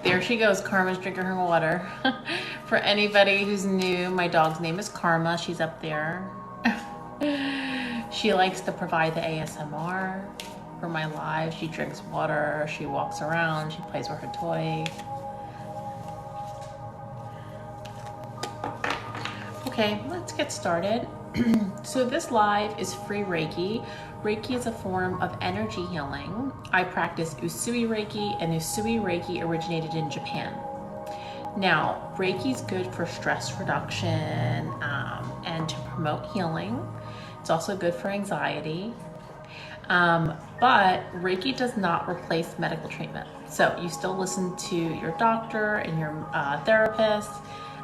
There she goes. Karma's drinking her water. For anybody who's new, my dog's name is Karma. She's up there. She likes to provide the ASMR for my live. She drinks water. She walks around. She plays with her toy. Okay, let's get started. So this live is free Reiki. Reiki is a form of energy healing. I practice Usui Reiki, and Usui Reiki originated in Japan. Now, Reiki is good for stress reduction and to promote healing. It's also good for anxiety. But Reiki does not replace medical treatment. So you still listen to your doctor and your therapist.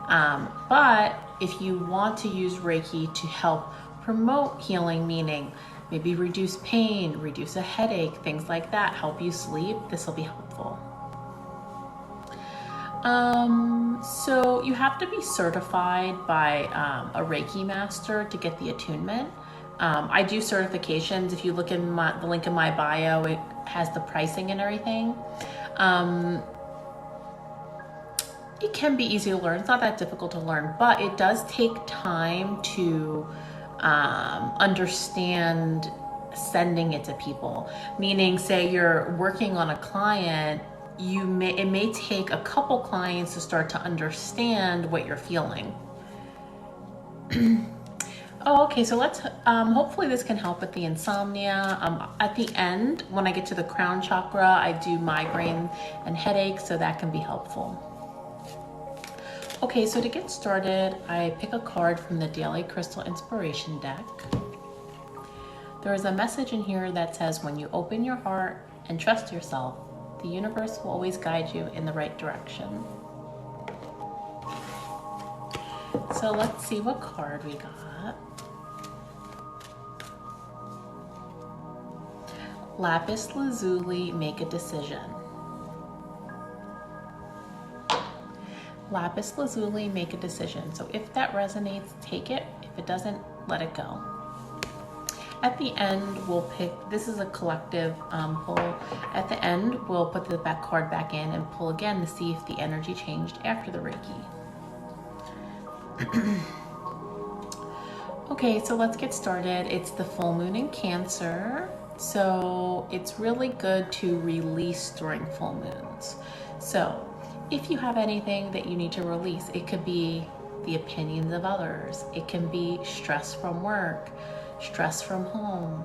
But if you want to use Reiki to help promote healing, meaning maybe reduce pain, reduce a headache, things like that, help you sleep, this will be helpful. So you have to be certified by a Reiki master to get the attunement. I do certifications. If you look in the link in my bio, it has the pricing and everything. It can be easy to learn. It's not that difficult to learn, but it does take time to understand sending it to people. Meaning, say you're working on a client, it may take a couple clients to start to understand what you're feeling. Oh, okay, so let's, hopefully this can help with the insomnia. At the end, when I get to the crown chakra, I do migraine and headaches, so that can be helpful. Okay, so to get started, I pick a card from the Daily Crystal Inspiration deck. There is a message in here that says, when you open your heart and trust yourself, the universe will always guide you in the right direction. So let's see what card we got. Lapis Lazuli, make a decision. Lapis Lazuli, make a decision. So if that resonates, take it. If it doesn't, let it go. At the end, we'll pick, this is a collective pull. At the end, we'll put the back card back in and pull again to see if the energy changed after the Reiki. Okay, so let's get started. It's the full moon in Cancer. So it's really good to release during full moons. So if you have anything that you need to release, it could be the opinions of others. It can be stress from work, stress from home.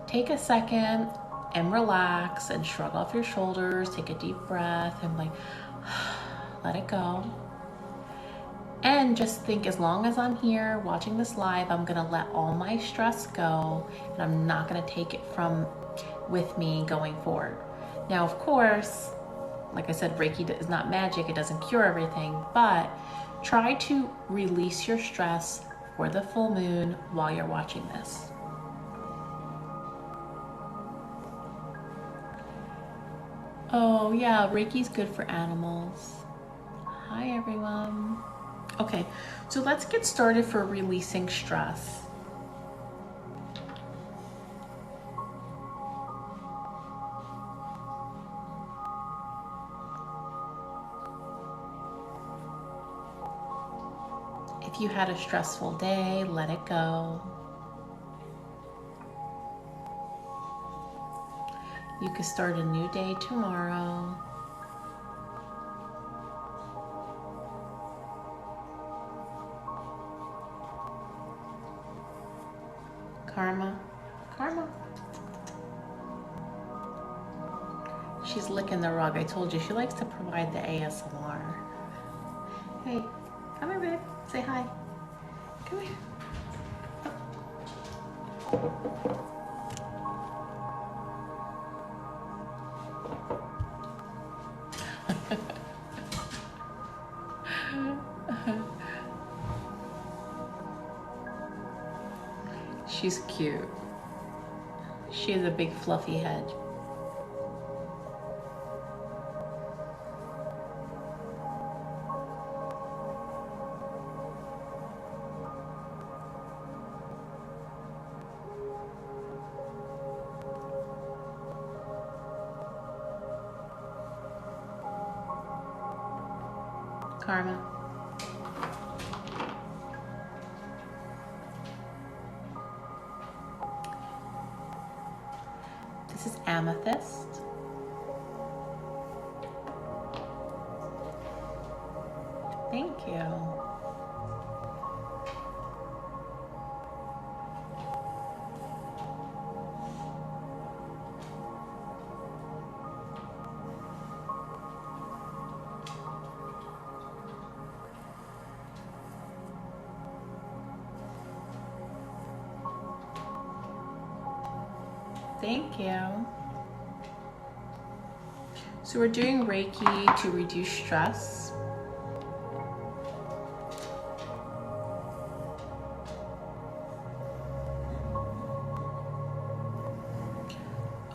Take a second and relax and shrug off your shoulders. Take a deep breath and let it go. And just think, as long as I'm here watching this live, I'm gonna let all my stress go, and I'm not gonna take it with me going forward. Now, of course, like I said, Reiki is not magic. It doesn't cure everything, but try to release your stress for the full moon while you're watching this. Oh yeah, Reiki's good for animals. Hi everyone. Okay, so let's get started for releasing stress. If you had a stressful day, let it go. You could start a new day tomorrow. Karma. She's licking the rug. I told you, she likes to provide the ASMR. Hey, come here, babe. Say hi. Come here. She's cute. She has a big fluffy head. Karma. This is Amethyst. Thank you. Thank you. So we're doing Reiki to reduce stress.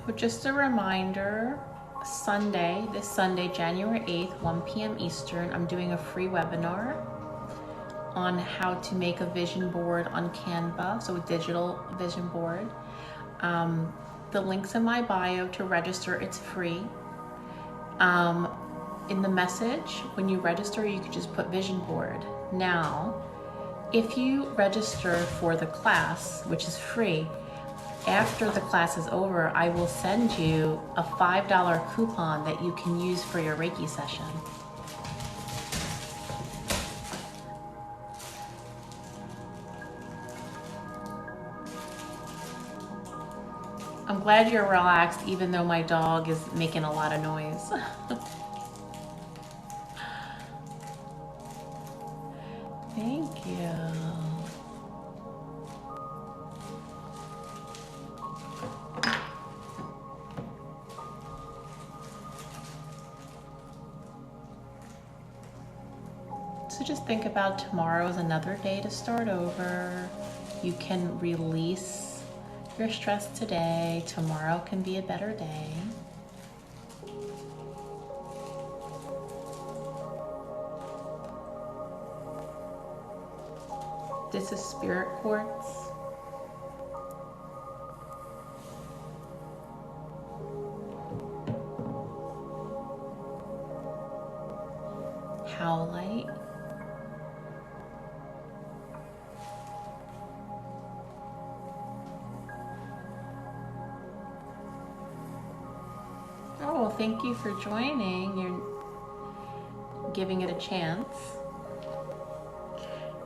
But just a reminder, this Sunday, January 8th, 1 p.m. Eastern, I'm doing a free webinar on how to make a vision board on Canva, so a digital vision board. The link's in my bio to register. It's free. In the message, when you register, you can just put vision board. Now, if you register for the class, which is free, after the class is over, I will send you a $5 coupon that you can use for your Reiki session. I'm glad you're relaxed, even though my dog is making a lot of noise. Thank you. So just think about tomorrow is another day to start over. You can release your stress today. Tomorrow can be a better day. This is spirit quartz. Howlite. Oh, well, thank you for joining. You're giving it a chance.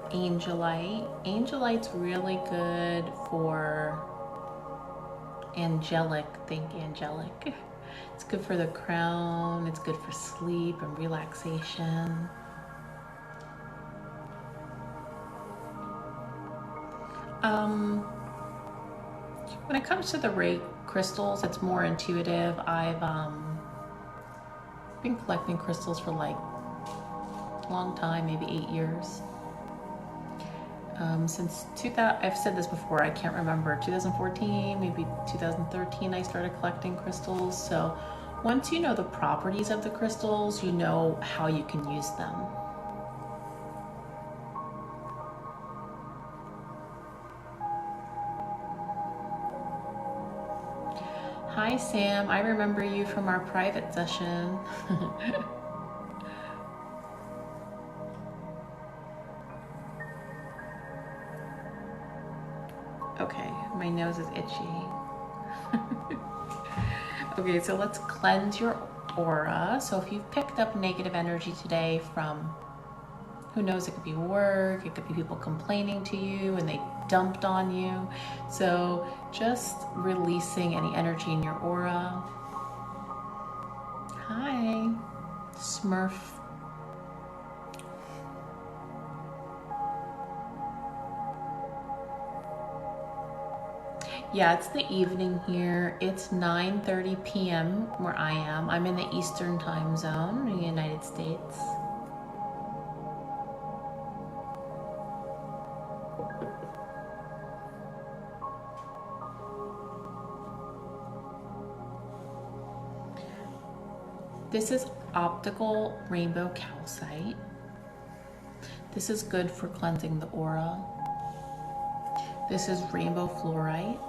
Angelite. Angelite's really good for angelic. Think angelic. It's good for the crown. It's good for sleep and relaxation. When it comes to the Reiki crystals, it's more intuitive. I've been collecting crystals for like a long time, maybe 8 years. Since 2000, I've said this before, I can't remember, 2014, maybe 2013, I started collecting crystals. So once you know the properties of the crystals, you know how you can use them. Hi Sam, I remember you from our private session. Okay, my nose is itchy. Okay, so let's cleanse your aura. So if you've picked up negative energy today from, who knows, it could be work, it could be people complaining to you and they dumped on you. So just releasing any energy in your aura. Hi, Smurf. Yeah, it's the evening here. It's 9:30 p.m. where I am. I'm in the Eastern time zone in the United States. This is optical rainbow calcite. This is good for cleansing the aura. This is rainbow fluorite.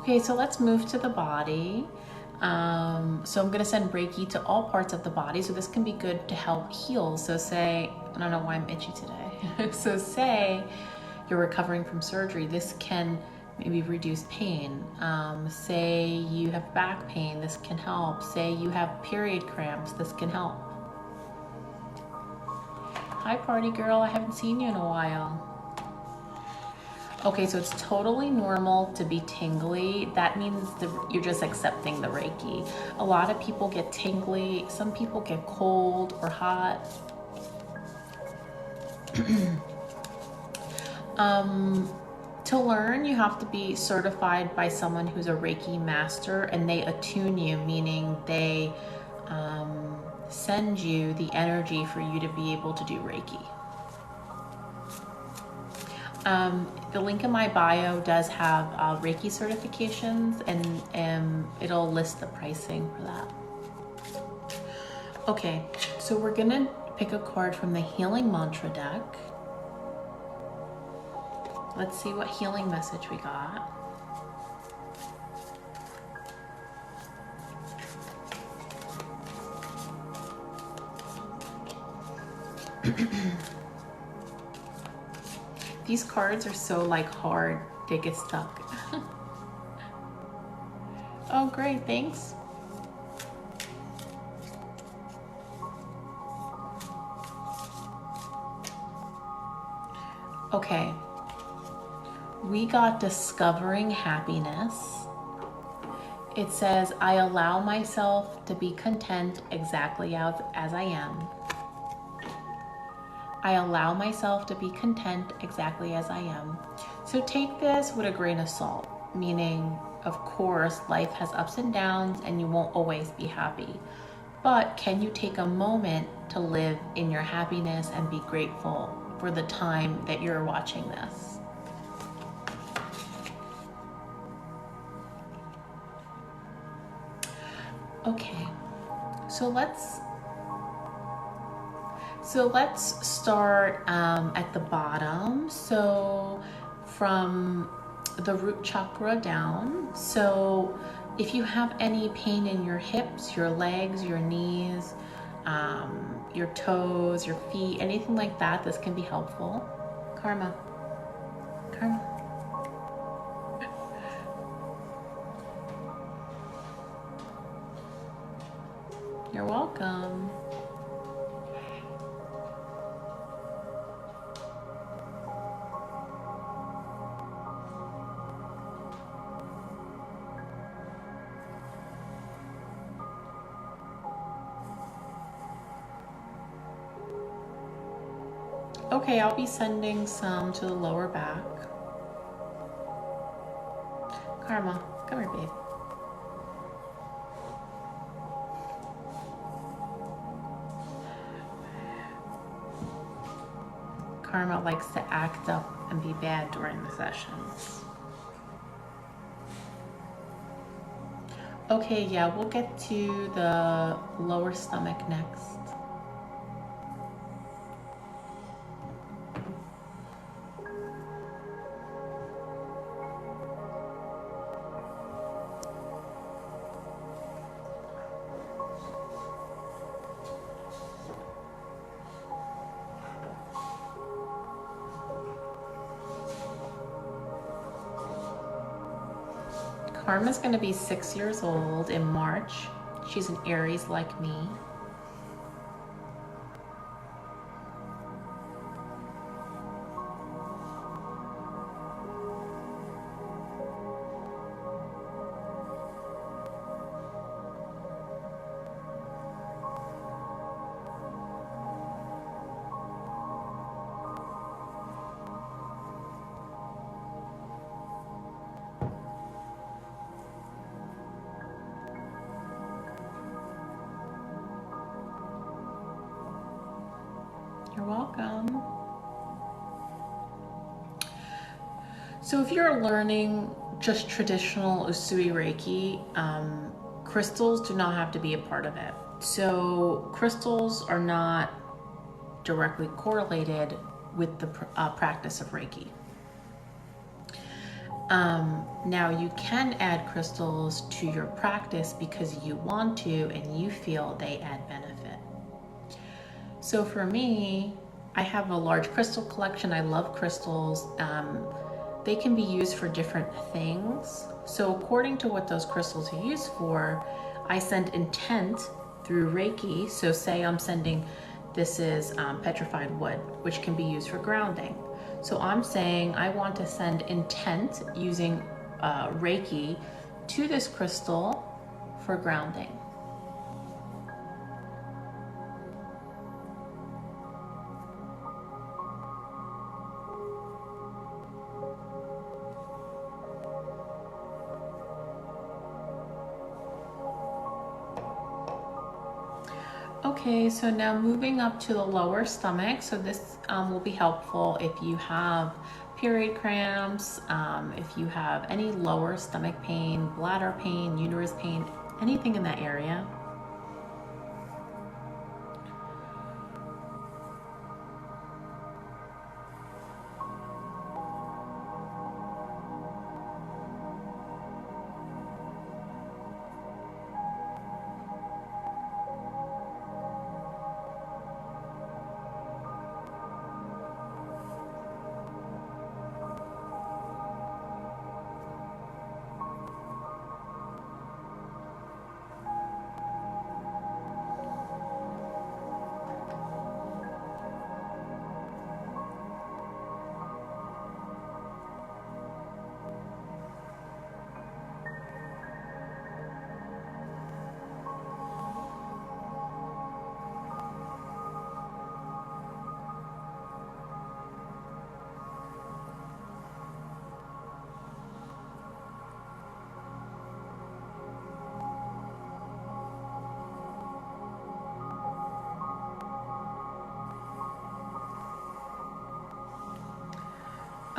Okay, so let's move to the body. So I'm going to send Reiki to all parts of the body. So this can be good to help heal. So say, I don't know why I'm itchy today. So say you're recovering from surgery. This can maybe reduce pain. Say you have back pain. This can help. Say you have period cramps. This can help. Hi, party girl. I haven't seen you in a while. Okay, so it's totally normal to be tingly. That means you're just accepting the Reiki. A lot of people get tingly. Some people get cold or hot. To learn, you have to be certified by someone who's a Reiki master, and they attune you, meaning they send you the energy for you to be able to do Reiki. The link in my bio does have Reiki certifications, and it'll list the pricing for that. Okay, so we're gonna pick a card from the Healing Mantra deck. Let's see what healing message we got. These cards are so like hard, they get stuck. Oh, great, thanks. Okay, we got discovering happiness. It says, I allow myself to be content exactly as I am. I allow myself to be content exactly as I am. So take this with a grain of salt, meaning, of course, life has ups and downs and you won't always be happy. But can you take a moment to live in your happiness and be grateful for the time that you're watching this? Okay, so let's start at the bottom. So from the root chakra down. So if you have any pain in your hips, your legs, your knees, your toes, your feet, anything like that, this can be helpful. Karma. You're welcome. Okay, I'll be sending some to the lower back. Karma, come here, babe. Karma likes to act up and be bad during the sessions. Okay, yeah, we'll get to the lower stomach next. Karma's going to be 6 years old in March. She's an Aries like me. You're welcome. So if you're learning just traditional Usui Reiki, crystals do not have to be a part of it. So crystals are not directly correlated with the practice of Reiki. Now you can add crystals to your practice because you want to and you feel they add benefit. So for me, I have a large crystal collection. I love crystals. They can be used for different things. So according to what those crystals are used for, I send intent through Reiki. So say I'm sending, this is petrified wood, which can be used for grounding. So I'm saying I want to send intent using Reiki to this crystal for grounding. Okay, so now moving up to the lower stomach. So this will be helpful if you have period cramps, if you have any lower stomach pain, bladder pain, uterus pain, anything in that area.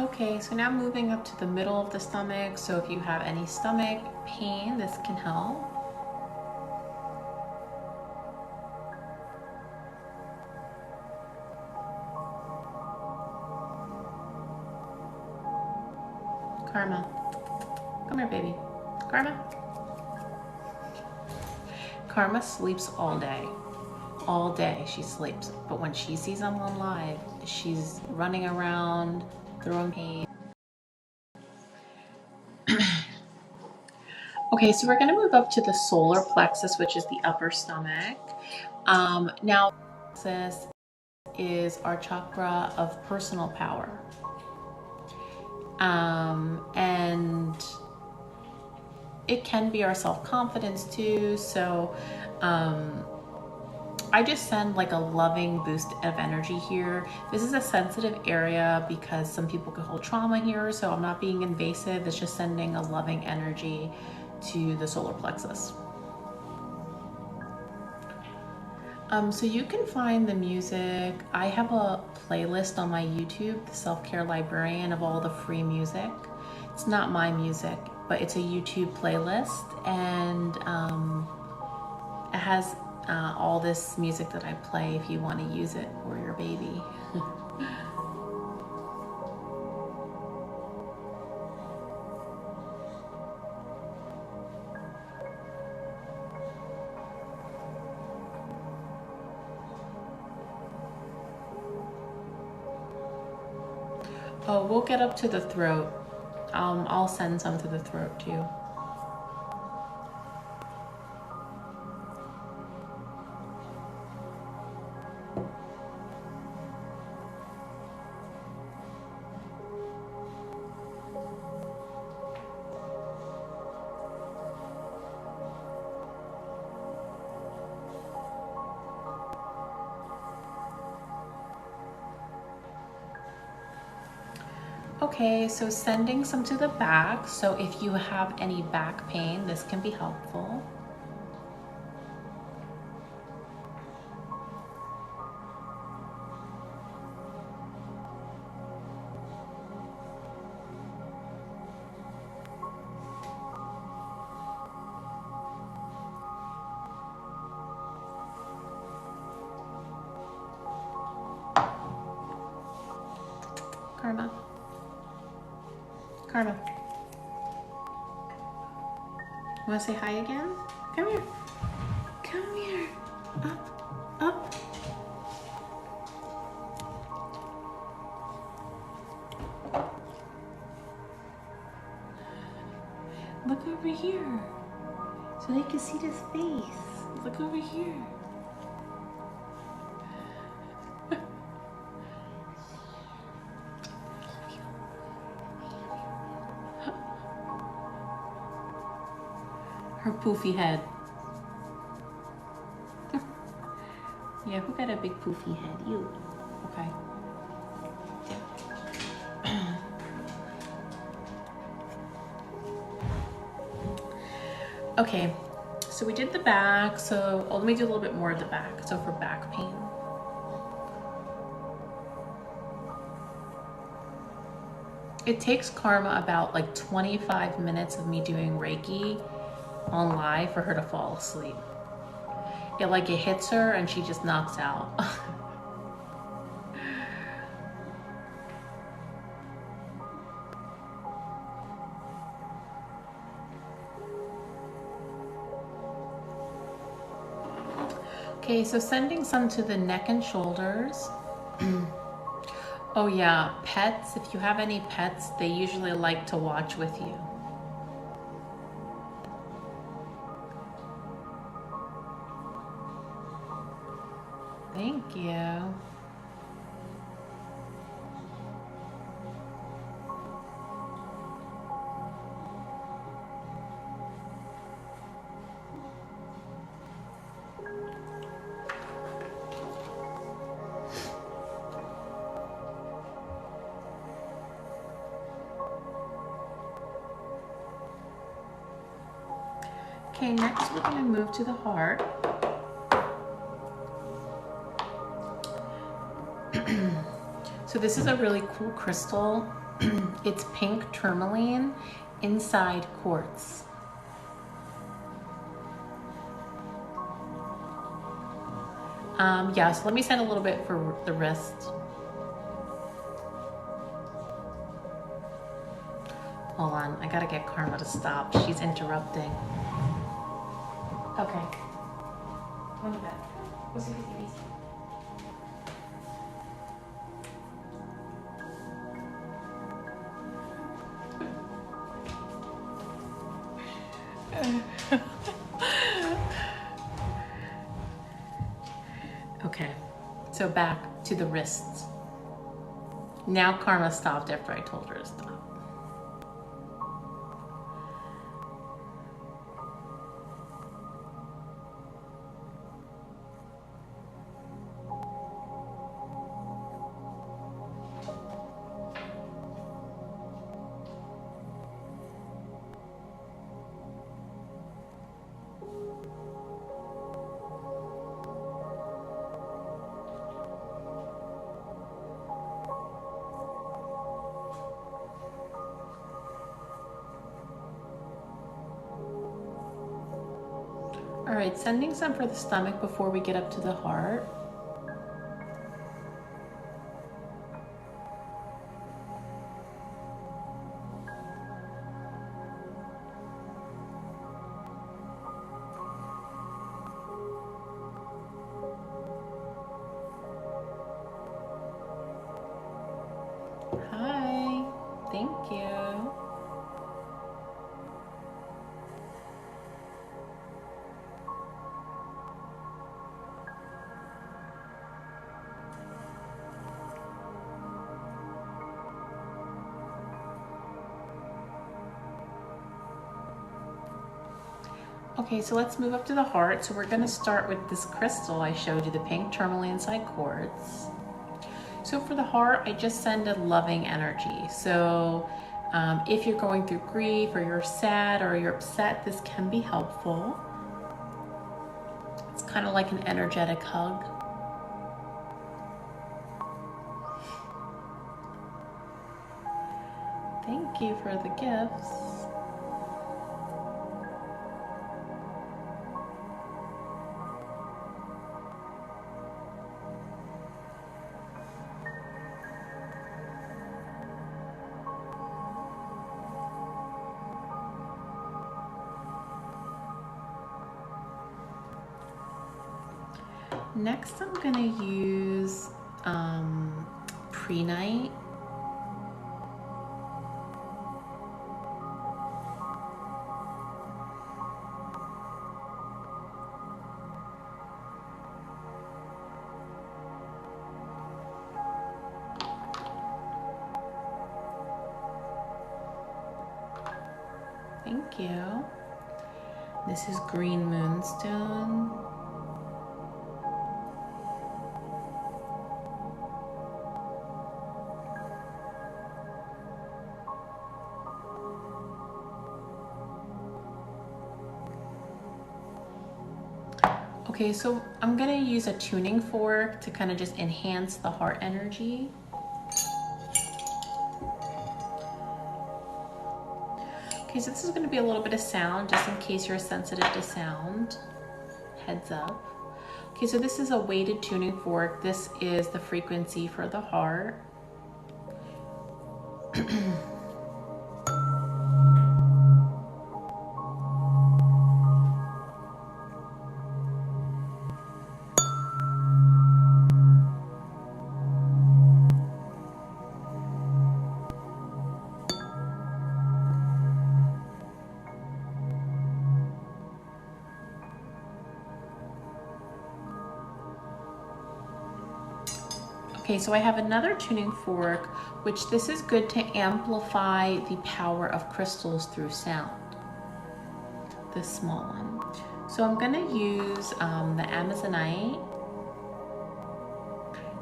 Okay, so now moving up to the middle of the stomach. So if you have any stomach pain, this can help. Karma, come here, baby. Karma. Karma sleeps all day. All day she sleeps. But when she sees I'm on live, she's running around, throwing pain. Okay, so we're going to move up to the solar plexus, which is the upper stomach. Now, this is our chakra of personal power. And it can be our self-confidence too. So I just send like a loving boost of energy here. This is a sensitive area because some people could hold trauma here. So I'm not being invasive. It's just sending a loving energy to the solar plexus. So you can find the music. I have a playlist on my YouTube, The Self-Care Librarian, of all the free music. It's not my music, but it's a YouTube playlist, and it has all this music that I play if you want to use it for your baby. Oh, we'll get up to the throat. I'll send some to the throat too. Okay, so sending some to the back. So if you have any back pain, this can be helpful. Karma. Karma. Want to say hi again? Come here. Come here. Up, up. Look over here so they can see this face. Look over here. Her poofy head. Yeah, who got a big poofy head? You. Okay. Okay, so we did the back. So let me do a little bit more of the back. So for back pain. It takes Karma about like 25 minutes of me doing Reiki on live for her to fall asleep. It hits her and she just knocks out. Okay, so sending some to the neck and shoulders. Oh yeah, pets, if you have any pets, they usually like to watch with you. Thank you. Okay, next we're going to move to the heart. So this is a really cool crystal. It's pink tourmaline inside quartz. Yeah, so let me send a little bit for the wrist. Hold on, I gotta get Karma to stop. She's interrupting. Okay. Go to bed. Go see the TV. Okay, so back to the wrists. Now Karma stopped after I told her to stop. All right, sending some for the stomach before we get up to the heart. Hi, thank you. Okay, so let's move up to the heart. So we're going to start with this crystal I showed you, the pink tourmaline inside quartz. So for the heart, I just send a loving energy. So if you're going through grief or you're sad or you're upset, this can be helpful. It's kind of like an energetic hug. Thank you for the gifts. Next, I'm gonna use pre-night. Thank you. This is green moonstone. Okay, so I'm gonna use a tuning fork to kind of just enhance the heart energy. Okay, so this is gonna be a little bit of sound, just in case you're sensitive to sound. Heads up. Okay, so this is a weighted tuning fork. This is the frequency for the heart. Okay, so I have another tuning fork, which this is good to amplify the power of crystals through sound. This small one. So I'm gonna use the Amazonite,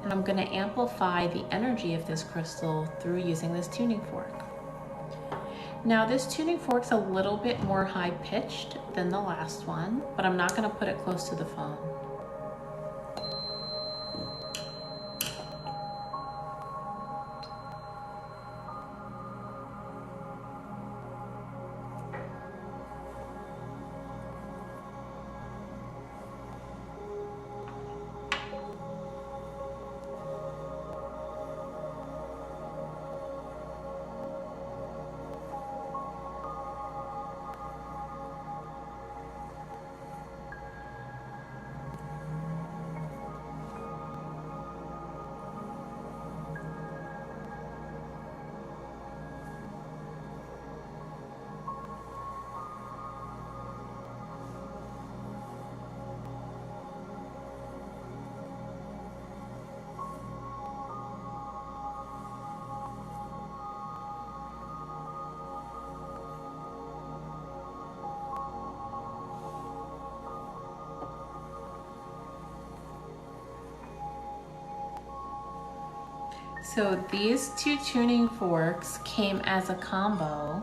and I'm gonna amplify the energy of this crystal through using this tuning fork. Now this tuning fork's a little bit more high pitched than the last one, but I'm not gonna put it close to the phone. So these two tuning forks came as a combo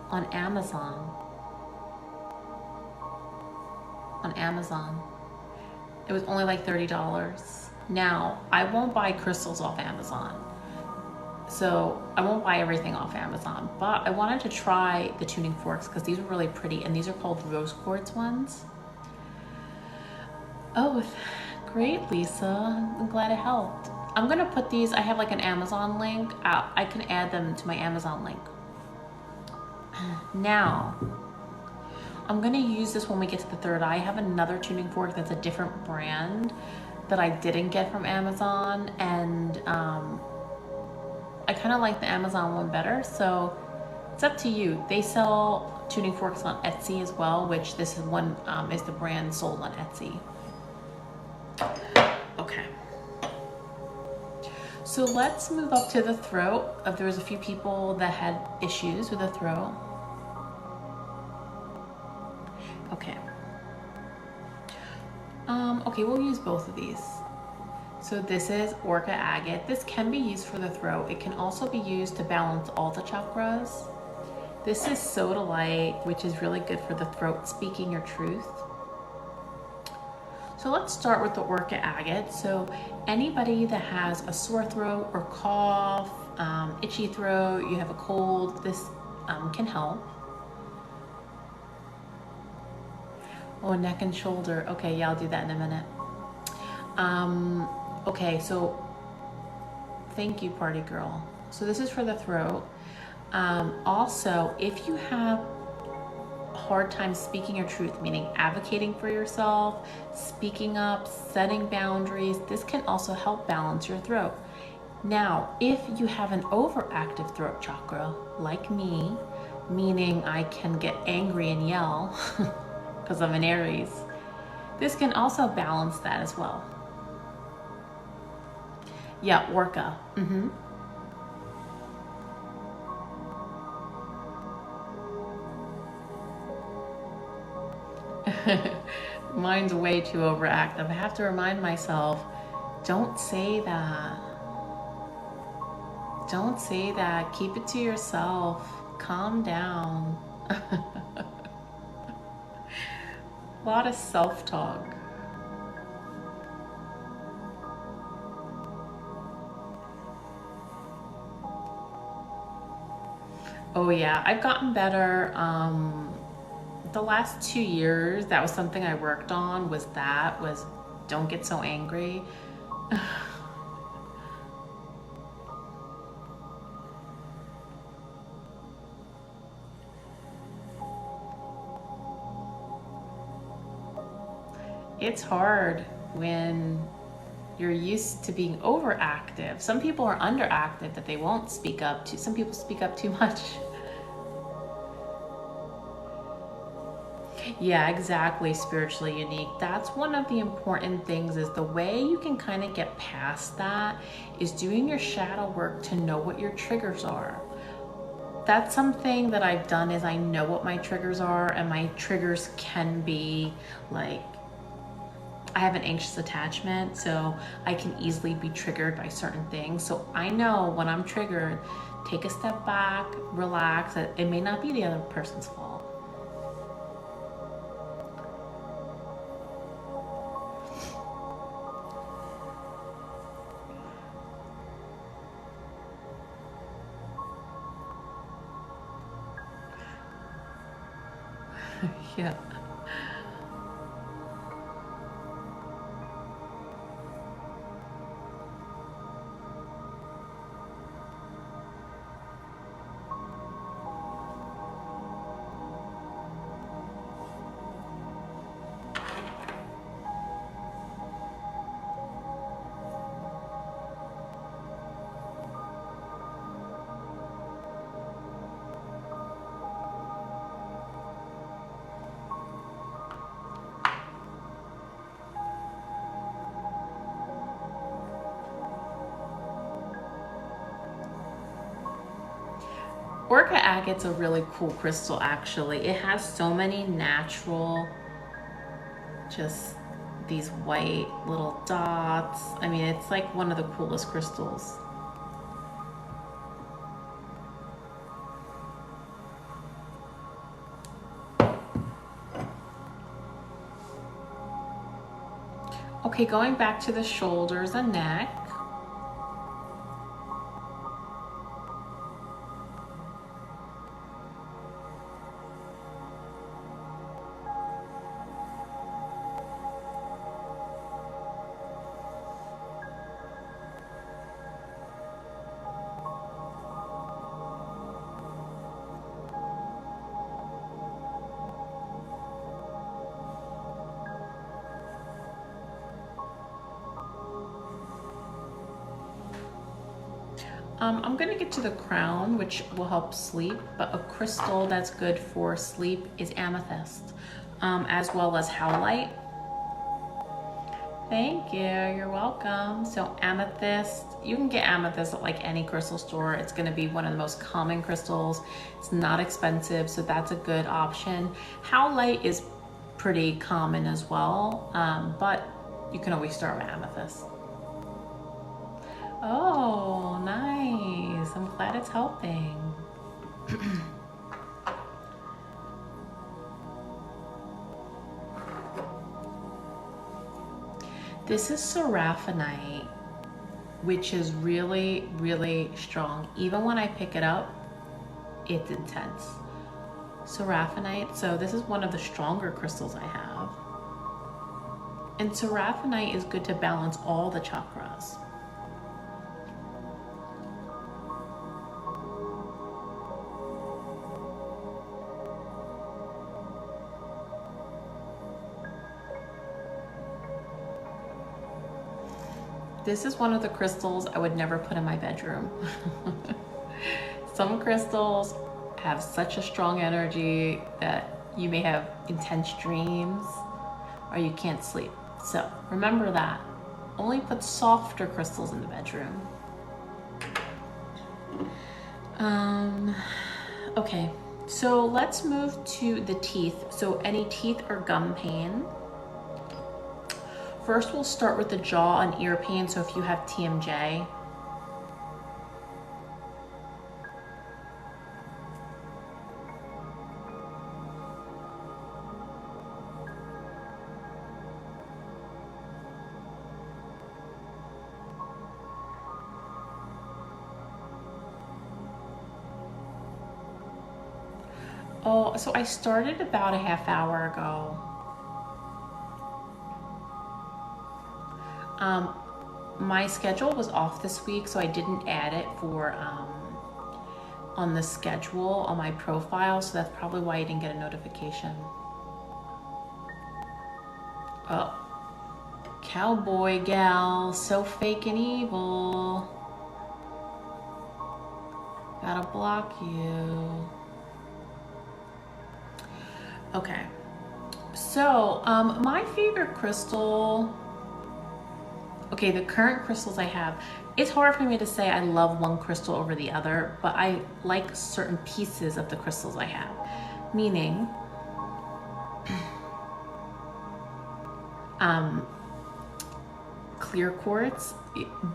on Amazon. It was only like $30. Now, I won't buy crystals off Amazon. So I won't buy everything off Amazon, but I wanted to try the tuning forks because these were really pretty, and these are called rose quartz ones. Oh, great, Lisa. I'm glad it helped. I'm gonna put these, I have like an Amazon link. I can add them to my Amazon link. Now, I'm gonna use this when we get to the third eye. I have another tuning fork that's a different brand that I didn't get from Amazon, and I kind of like the Amazon one better, so it's up to you. They sell tuning forks on Etsy as well, which this is one is the brand sold on Etsy. Okay. So let's move up to the throat. There was a few people that had issues with the throat. Okay. Okay, we'll use both of these. So this is Orca Agate. This can be used for the throat. It can also be used to balance all the chakras. This is Sodalite, which is really good for the throat, speaking your truth. So let's start with the Orca Agate. So anybody that has a sore throat or cough, itchy throat, you have a cold, this can help. Oh, neck and shoulder. Okay, yeah, I'll do that in a minute. Okay, so thank you, party girl. So this is for the throat. Also, if you have hard time speaking your truth, meaning advocating for yourself, speaking up, setting boundaries, this can also help balance your throat. Now, if you have an overactive throat chakra, like me, meaning I can get angry and yell because I'm an Aries, this can also balance that as well. Yeah, Orca. Mine's way too overactive. I have to remind myself, don't say that. Don't say that. Keep it to yourself. Calm down. A lot of self-talk. Oh yeah, I've gotten better. The last 2 years, that was something I worked on, was don't get so angry. It's hard when you're used to being overactive. Some people are underactive that they won't speak up to. Some people speak up too much. Yeah, exactly. Spiritually unique. That's one of the important things, is the way you can kind of get past that is doing your shadow work to know what your triggers are. That's something that I've done, is I know what my triggers are, and my triggers can be like, I have an anxious attachment, so I can easily be triggered by certain things. So I know when I'm triggered, take a step back, relax. It may not be the other person's fault. Yeah. Orca agate's a really cool crystal, actually. It has so many natural, just these white little dots. I mean, it's like one of the coolest crystals. Okay, going back to the shoulders and neck. I'm going to get to the crown, which will help sleep, but a crystal that's good for sleep is amethyst, as well as howlite. Thank you, you're welcome. So amethyst, you can get amethyst at like any crystal store. It's going to be one of the most common crystals. It's not expensive, so that's a good option. Howlite is pretty common as well, but you can always start with amethyst. Oh, nice. I'm glad it's helping. This is seraphinite, which is really, really strong. Even when I pick it up, it's intense. Seraphinite, so this is one of the stronger crystals I have. And seraphinite is good to balance all the chakras. This is one of the crystals I would never put in my bedroom. Some crystals have such a strong energy that you may have intense dreams or you can't sleep. So remember that. Only put softer crystals in the bedroom. Okay, so let's move to the teeth. So any teeth or gum pain. First, we'll start with the jaw and ear pain. So if you have TMJ, oh, so I started about a half hour ago. My schedule was off this week, so I didn't add it for on the schedule on my profile, so that's probably why you didn't get a notification. Oh, cowboy gal, so fake and evil. Gotta block you. Okay, so my favorite crystal, okay, the current crystals I have, it's hard for me to say I love one crystal over the other, but I like certain pieces of the crystals I have. Meaning, clear quartz,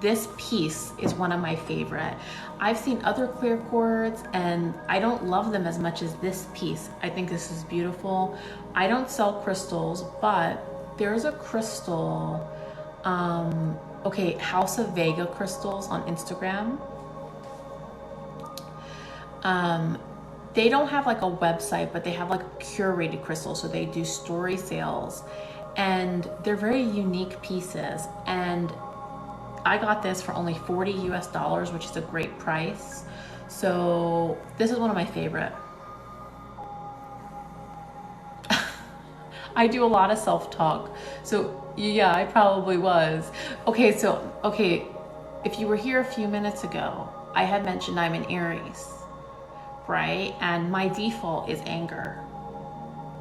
this piece is one of my favorite. I've seen other clear quartz and I don't love them as much as this piece. I think this is beautiful. I don't sell crystals, but there's a crystal, okay, House of Vega crystals on Instagram. They don't have like a website, but they have like curated crystals. So they do story sales and they're very unique pieces. And I got this for only $40 US, which is a great price. So this is one of my favorite. I do a lot of self-talk. So yeah, I probably was. Okay, if you were here a few minutes ago, I had mentioned I'm an Aries, right? And my default is anger.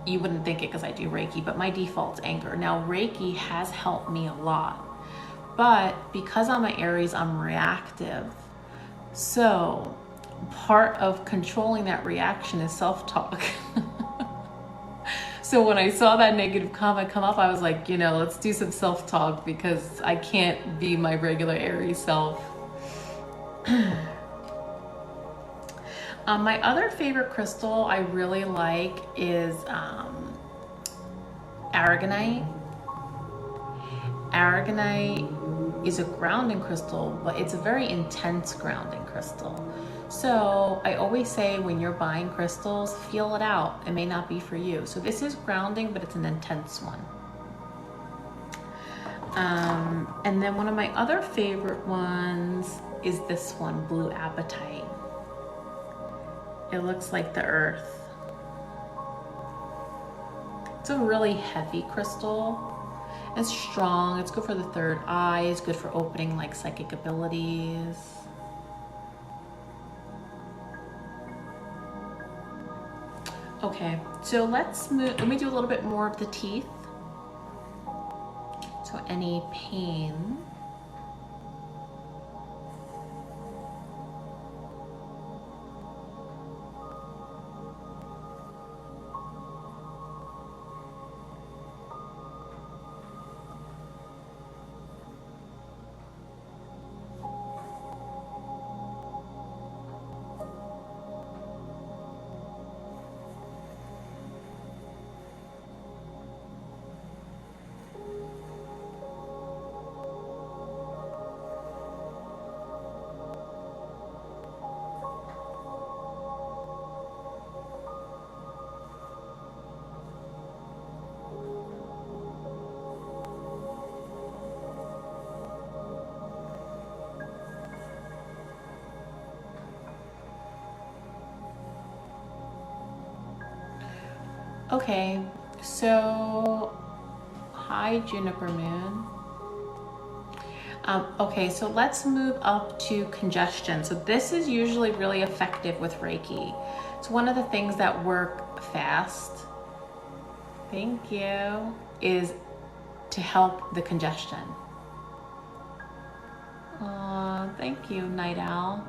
You wouldn't think it because I do Reiki, but my default's anger. Now, Reiki has helped me a lot, but because I'm an Aries, I'm reactive. So part of controlling that reaction is self-talk. So when I saw that negative comment come up, I was like, you know, let's do some self-talk because I can't be my regular Aries self. My other favorite crystal I really like is aragonite. Aragonite is a grounding crystal, but it's a very intense grounding crystal. So I always say when you're buying crystals, feel it out. It may not be for you. So this is grounding, but it's an intense one. And then one of my other favorite ones is this one, Blue Apatite. It looks like the earth. It's a really heavy crystal. It's strong. It's good for the third eye. It's good for opening like psychic abilities. Okay, so let's move. Let me do a little bit more of the teeth. So any pain. Okay, so hi Juniper Moon. Okay, so let's move up to congestion. So this is usually really effective with Reiki. It's one of the things that work fast, thank you, is to help the congestion. Thank you, Night Owl.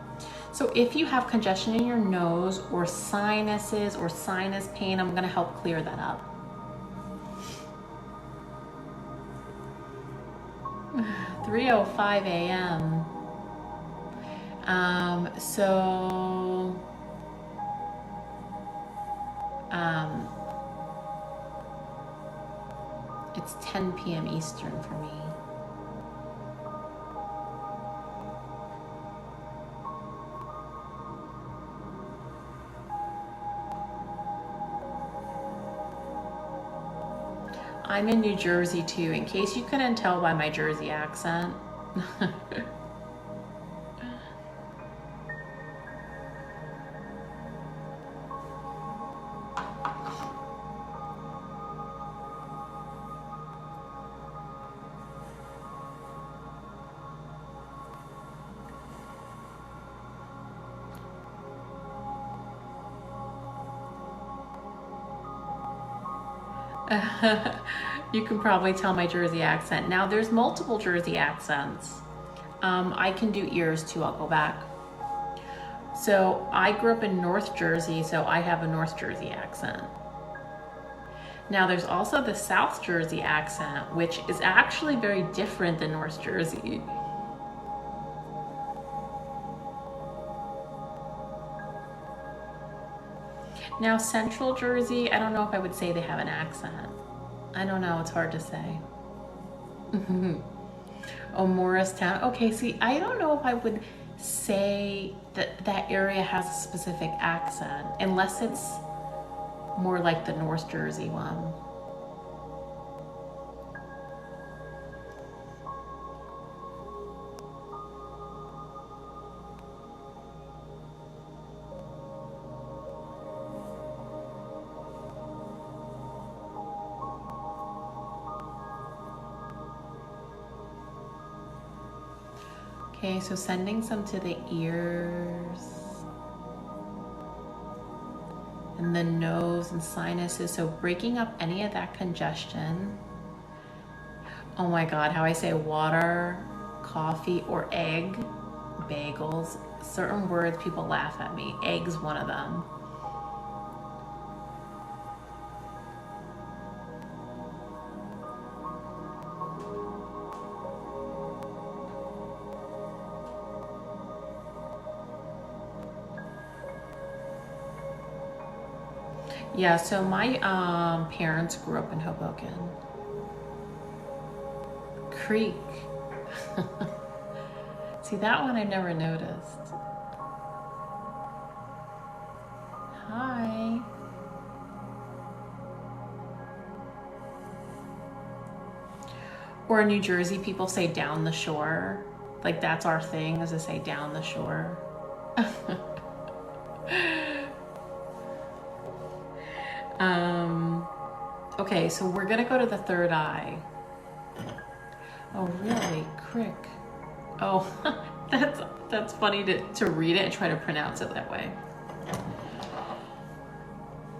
So if you have congestion in your nose or sinuses or sinus pain, I'm gonna help clear that up. "3:05 a.m. It's 10 p.m. Eastern for me. I'm in New Jersey too, in case you couldn't tell by my Jersey accent. You can probably tell my Jersey accent. Now there's multiple Jersey accents. I can do ears too, I'll go back. So I grew up in North Jersey, so I have a North Jersey accent. Now there's also the South Jersey accent, which is actually very different than North Jersey. Now Central Jersey, I don't know if I would say they have an accent. I don't know, it's hard to say. Oh, Morristown. Okay, see, I don't know if I would say that that area has a specific accent, unless it's more like the North Jersey one. Okay, so sending some to the ears and the nose and sinuses. So breaking up any of that congestion. Oh my God, how I say water, coffee, or egg, bagels. Certain words people laugh at me. Egg's one of them. Yeah, so my parents grew up in Hoboken. Creek. See, that one I never noticed. Hi. Or in New Jersey, people say down the shore. Like that's our thing, is to say down the shore. Okay, so we're gonna go to the third eye. Oh, really? Crick. Oh, that's funny to read it and try to pronounce it that way.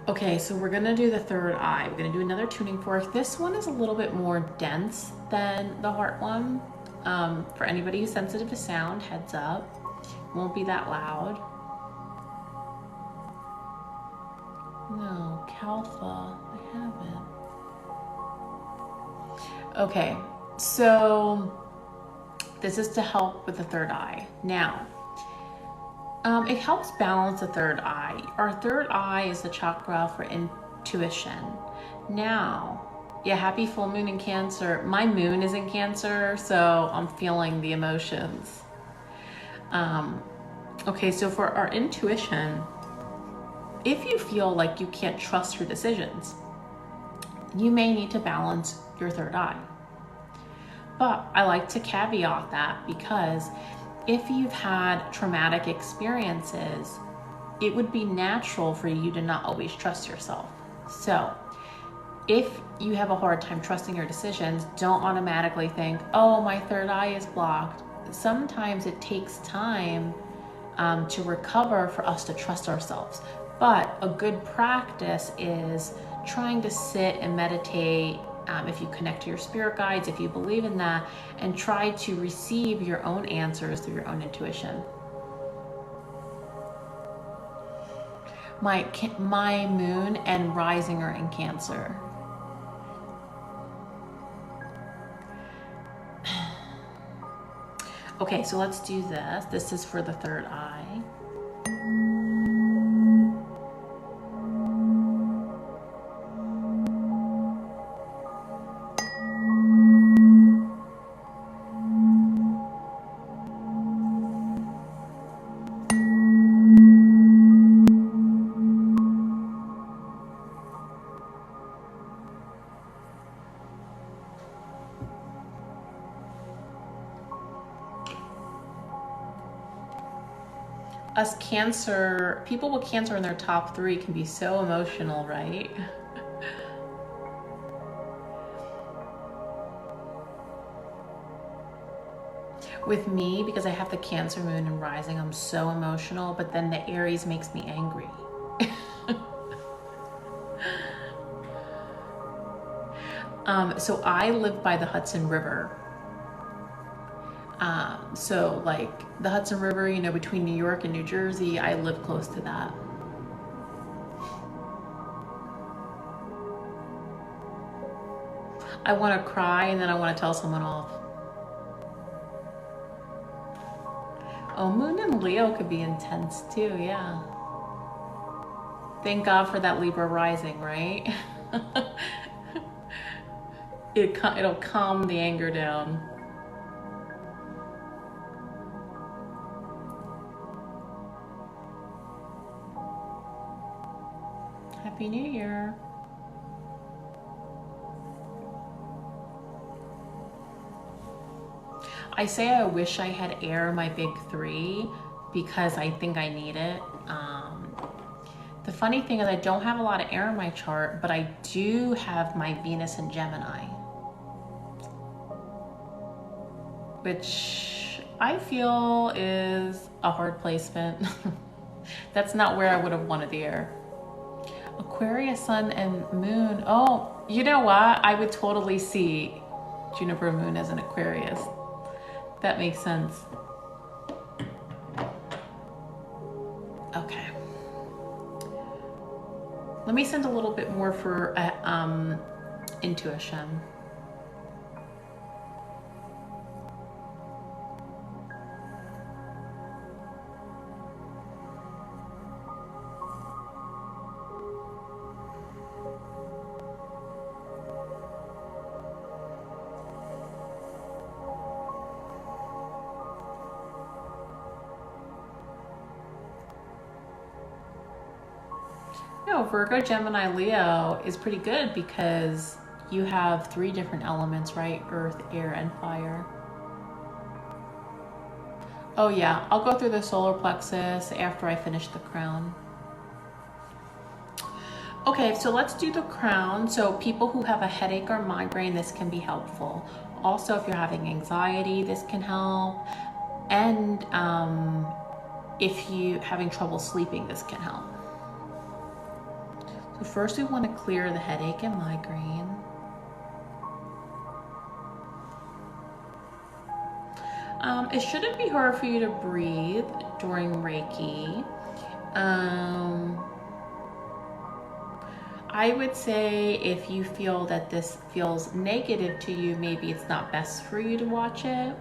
Okay, so we're gonna do the third eye. We're gonna do another tuning fork. This one is a little bit more dense than the heart one. For anybody who's sensitive to sound, heads up. It won't be that loud. No, Kalfa, I haven't. Okay, so this is to help with the third eye. Now, it helps balance the third eye. Our third eye is the chakra for intuition. Now, yeah, happy full moon in Cancer. My moon is in Cancer, so I'm feeling the emotions. Okay, so for our intuition, if you feel like you can't trust your decisions, you may need to balance your third eye. But I like to caveat that because if you've had traumatic experiences, it would be natural for you to not always trust yourself. So if you have a hard time trusting your decisions, don't automatically think, oh, my third eye is blocked. Sometimes it takes time to recover for us to trust ourselves. But a good practice is trying to sit and meditate, if you connect to your spirit guides, if you believe in that, and try to receive your own answers through your own intuition. My moon and rising are in Cancer. Okay, so let's do this. This is for the third eye. Us Cancer, people with Cancer in their top 3 can be so emotional, right? With me, because I have the Cancer moon and rising, I'm so emotional, but then the Aries makes me angry. So I live by the Hudson River. So like the Hudson River, you know, between New York and New Jersey, I live close to that. I want to cry and then I want to tell someone off. Oh, Moon and Leo could be intense too, yeah. Thank God for that Libra rising, right? It'll calm the anger down. Happy New Year. I say I wish I had air in my big 3 because I think I need it. The funny thing is I don't have a lot of air in my chart, but I do have my Venus in Gemini, which I feel is a hard placement. That's not where I would have wanted the air. Aquarius, Sun, and Moon. Oh, you know what? I would totally see Juniper Moon as an Aquarius. That makes sense. Okay. Let me send a little bit more for intuition. No, Virgo, Gemini, Leo is pretty good because you have 3 different elements, right? Earth, air, and fire. Oh yeah, I'll go through the solar plexus after I finish the crown. Okay, so let's do the crown. So people who have a headache or migraine, this can be helpful. Also, if you're having anxiety, this can help. And if you're having trouble sleeping, this can help. So first we want to clear the headache and migraine. It shouldn't be hard for you to breathe during Reiki. I would say if you feel that this feels negative to you, maybe it's not best for you to watch it.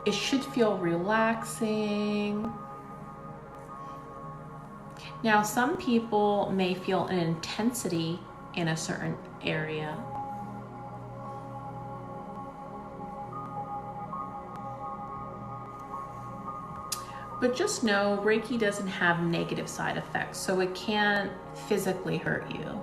It should feel relaxing. Now, some people may feel an intensity in a certain area. But just know Reiki doesn't have negative side effects, so it can't physically hurt you.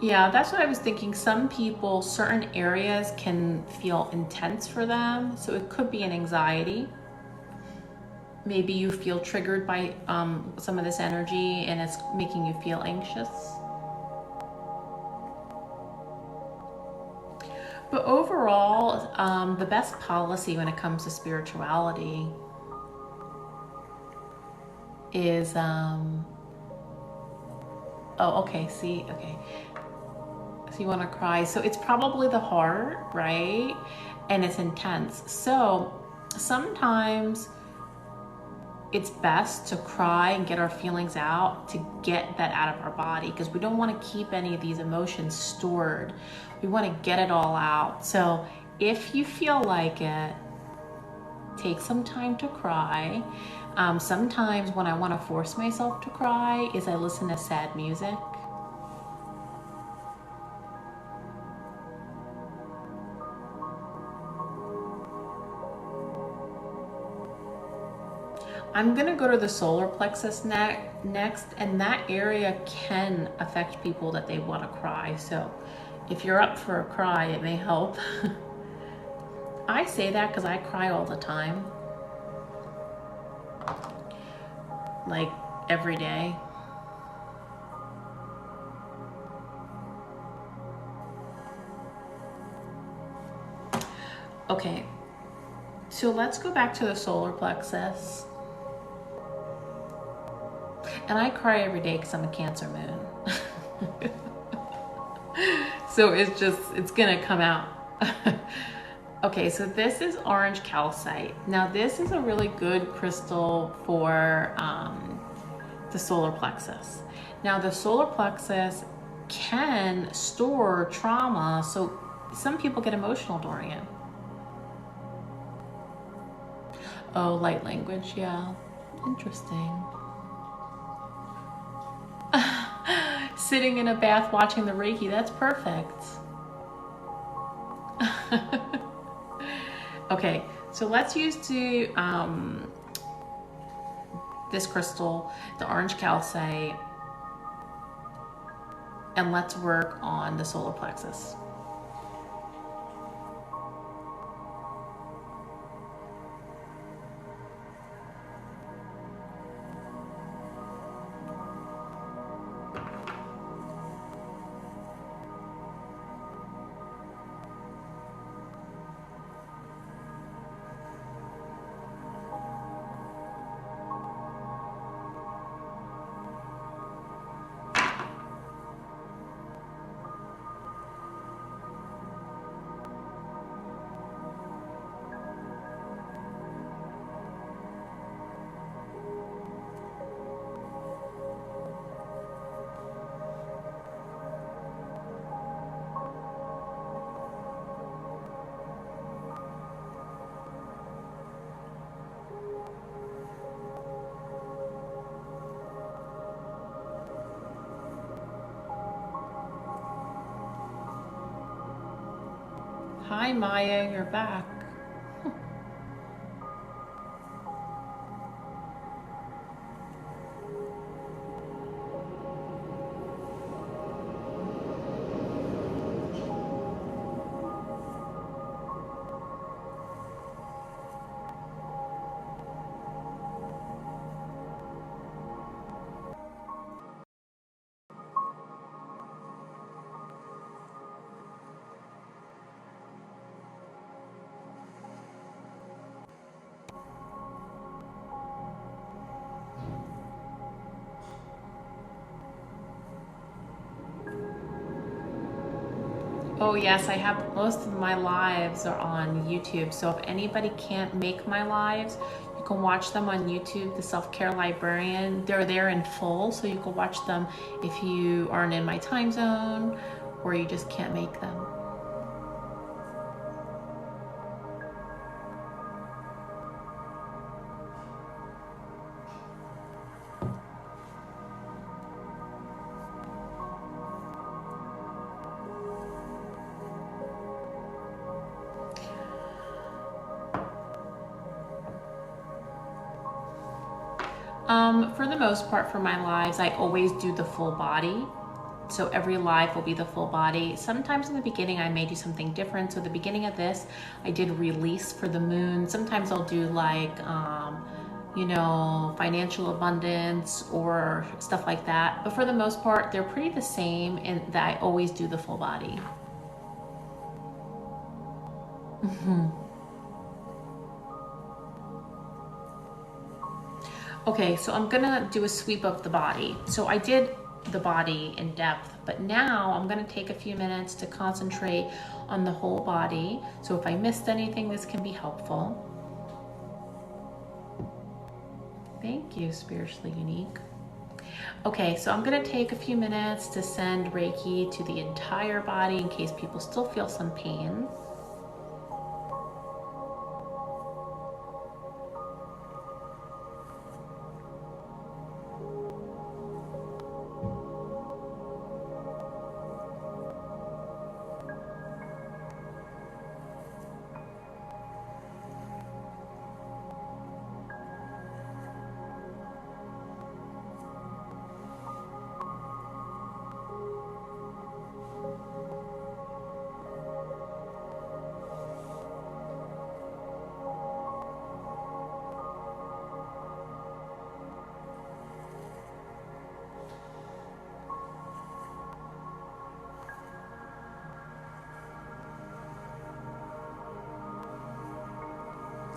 Yeah, that's what I was thinking. Some people, certain areas can feel intense for them. So it could be an anxiety. Maybe you feel triggered by some of this energy and it's making you feel anxious. But overall, the best policy when it comes to spirituality is, oh, okay, see, okay. So you want to cry. So it's probably the heart, right? And it's intense. So sometimes it's best to cry and get our feelings out, to get that out of our body, because we don't want to keep any of these emotions stored. We want to get it all out. So if you feel like it, take some time to cry. Sometimes when I want to force myself to cry is I listen to sad music. I'm gonna go to the solar plexus next, and that area can affect people that they want to cry. So if you're up for a cry, it may help. I say that because I cry all the time, like every day. Okay, so let's go back to the solar plexus. And I cry every day because I'm a Cancer moon. So it's gonna come out. Okay, so this is orange calcite. Now this is a really good crystal for the solar plexus. Now the solar plexus can store trauma, so some people get emotional during it. Oh, light language, yeah. Interesting. Sitting in a bath watching the Reiki, that's perfect. Okay, so let's use this crystal, the orange calcite, and let's work on the solar plexus. Hi Maya, you're back. Oh yes, I have, most of my lives are on YouTube. So if anybody can't make my lives, you can watch them on YouTube, The Self-Care Librarian. They're there in full, so you can watch them if you aren't in my time zone or you just can't make them. For the most part, for my lives, I always do the full body. So every live will be the full body. Sometimes in the beginning I may do something different. So the beginning of this, I did release for the moon. Sometimes I'll do like, you know, financial abundance or stuff like that. But for the most part, they're pretty the same in that I always do the full body. Okay, so I'm gonna do a sweep of the body. So I did the body in depth, but now I'm gonna take a few minutes to concentrate on the whole body. So if I missed anything, this can be helpful. Thank you, Spiritually Unique. Okay, so I'm gonna take a few minutes to send Reiki to the entire body in case people still feel some pain.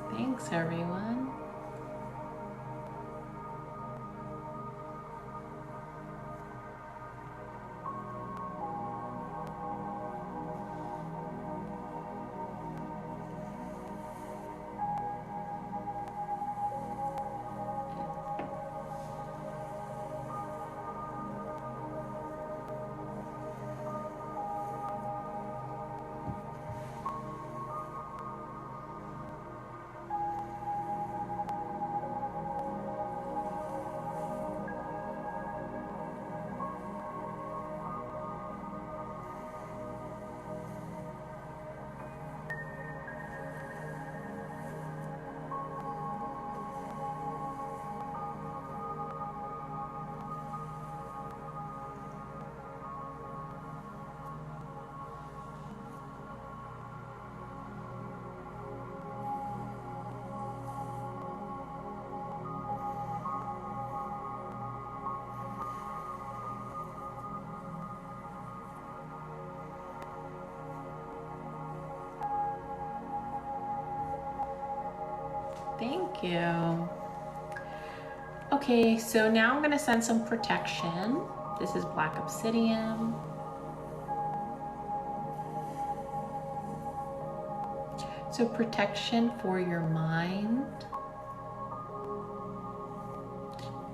Thanks, everyone. Thank you. Okay, so now I'm gonna send some protection. This is black obsidian. So protection for your mind,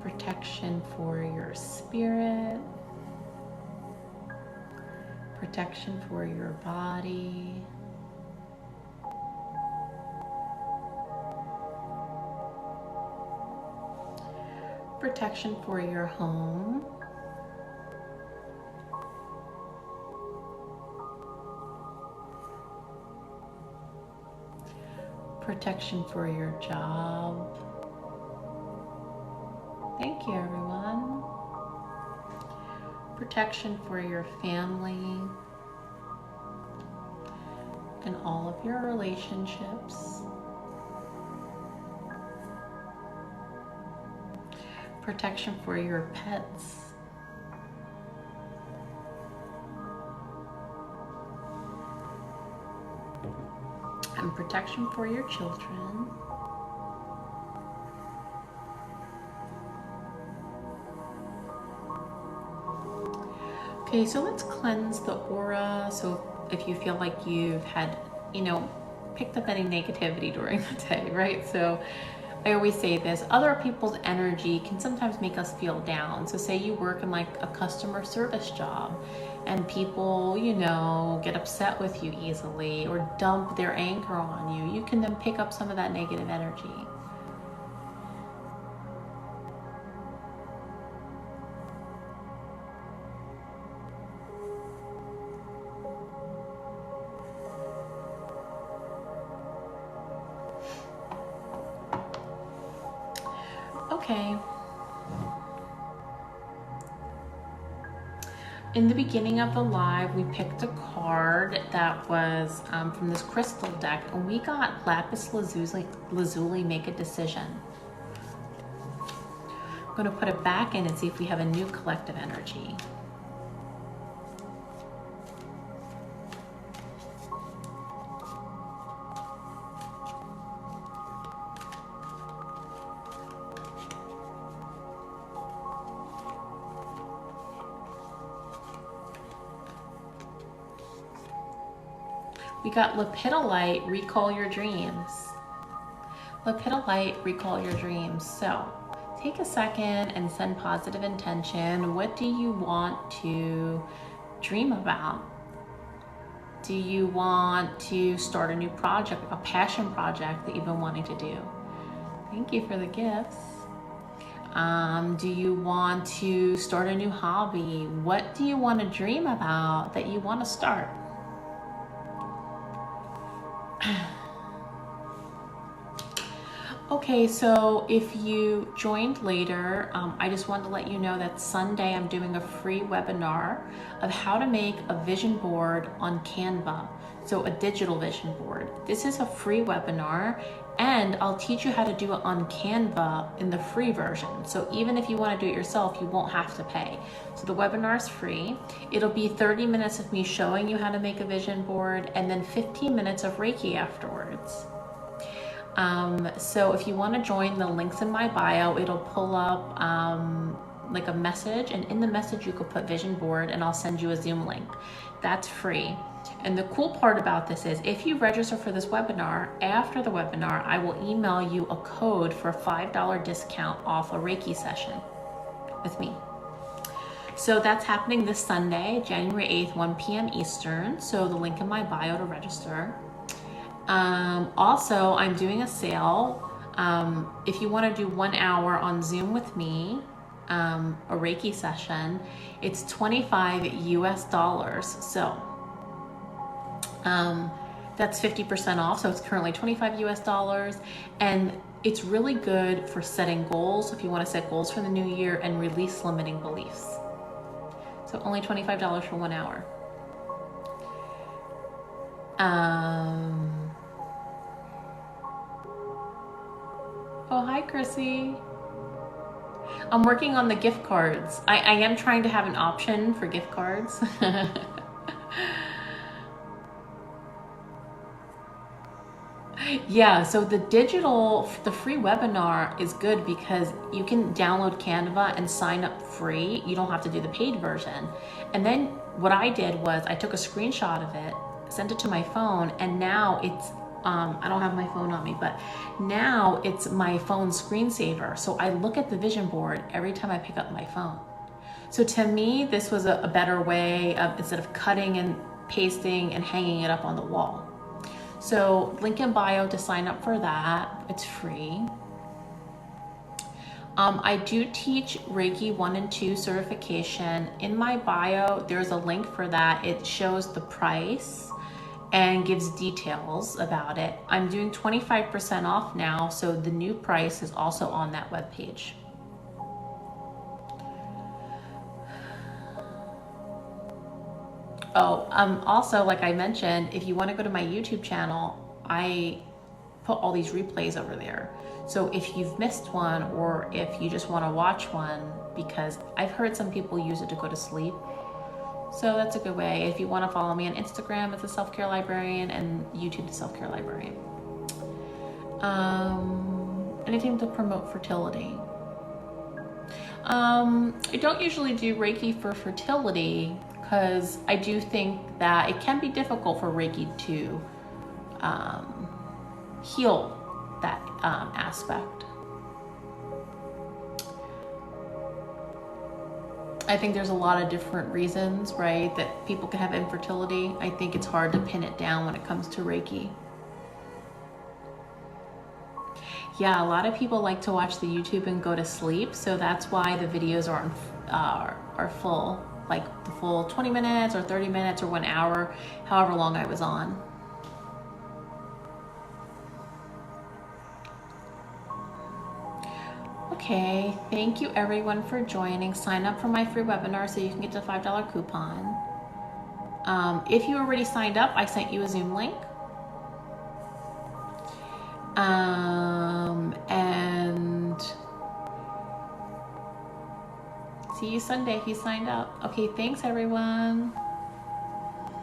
protection for your spirit, protection for your body, protection for your home, protection for your job. Thank you, everyone. Protection for your family and all of your relationships. Protection for your pets. And protection for your children. Okay, so let's cleanse the aura. So if you feel like you've had, picked up any negativity during the day, right? So I always say this, other people's energy can sometimes make us feel down. So say you work in like a customer service job and people, get upset with you easily or dump their anger on you. You can then pick up some of that negative energy. in the beginning of the live, we picked a card that was from this crystal deck, and we got Lapis Lazuli, Make a Decision. I'm going to put it back in and see if we have a new collective energy. We got Lepidolite, Recall Your Dreams. Lepidolite, Recall Your Dreams. So take a second and send positive intention. What do you want to dream about? Do you want to start a new project, a passion project that you've been wanting to do? Thank you for the gifts. Do you want to start a new hobby? What do you want to dream about that you want to start? Okay, so if you joined later, I just wanted to let you know that Sunday I'm doing a free webinar of how to make a vision board on Canva, so a digital vision board. This is a free webinar, and I'll teach you how to do it on Canva in the free version. So even if you want to do it yourself, you won't have to pay. So the webinar is free. It'll be 30 minutes of me showing you how to make a vision board, and then 15 minutes of Reiki afterwards. So if you want to join, the link's in my bio. It'll pull up like a message, and in the message you could put vision board, and I'll send you a Zoom link. That's free. And the cool part about this is if you register for this webinar, after the webinar, I will email you a code for a $5 discount off a Reiki session with me. So that's happening this Sunday, January 8th, 1 p.m. Eastern. So the link in my bio to register. Also, I'm doing a sale. If you want to do 1 hour on Zoom with me, a Reiki session, it's $25 US. So that's 50% off. So it's currently $25 US, and it's really good for setting goals. If you want to set goals for the new year and release limiting beliefs. So only $25 for 1 hour. Oh, hi, Chrissy. I'm working on the gift cards. I am trying to have an option for gift cards. Yeah, so the free webinar is good because you can download Canva and sign up free. You don't have to do the paid version. And then what I did was I took a screenshot of it, sent it to my phone, and now it's, I don't have my phone on me, but now it's my phone screensaver. So I look at the vision board every time I pick up my phone. So to me, this was a better way of, instead of cutting and pasting and hanging it up on the wall. So link in bio to sign up for that. It's free. I do teach Reiki 1 and 2 certification. In my bio, there's a link for that. It shows the price and gives details about it. I'm doing 25% off now, so the new price is also on that webpage. Oh, also, like I mentioned, if you want to go to my YouTube channel, I put all these replays over there. So if you've missed one, or if you just want to watch one, because I've heard some people use it to go to sleep. So that's a good way. If you want to follow me on Instagram, it's the Self-Care Librarian, and YouTube, the Self-Care Librarian. Anything to promote fertility. I don't usually do Reiki for fertility because I do think that it can be difficult for Reiki to heal that aspect. I think there's a lot of different reasons, right, that people can have infertility. I think it's hard to pin it down when it comes to Reiki. Yeah, a lot of people like to watch the YouTube and go to sleep, so that's why the videos are full, like the full 20 minutes or 30 minutes or 1 hour, however long I was on. Okay, thank you everyone for joining. Sign up for my free webinar so you can get the $5 coupon. If you already signed up, I sent you a Zoom link. And see you Sunday if you signed up. Okay, thanks everyone.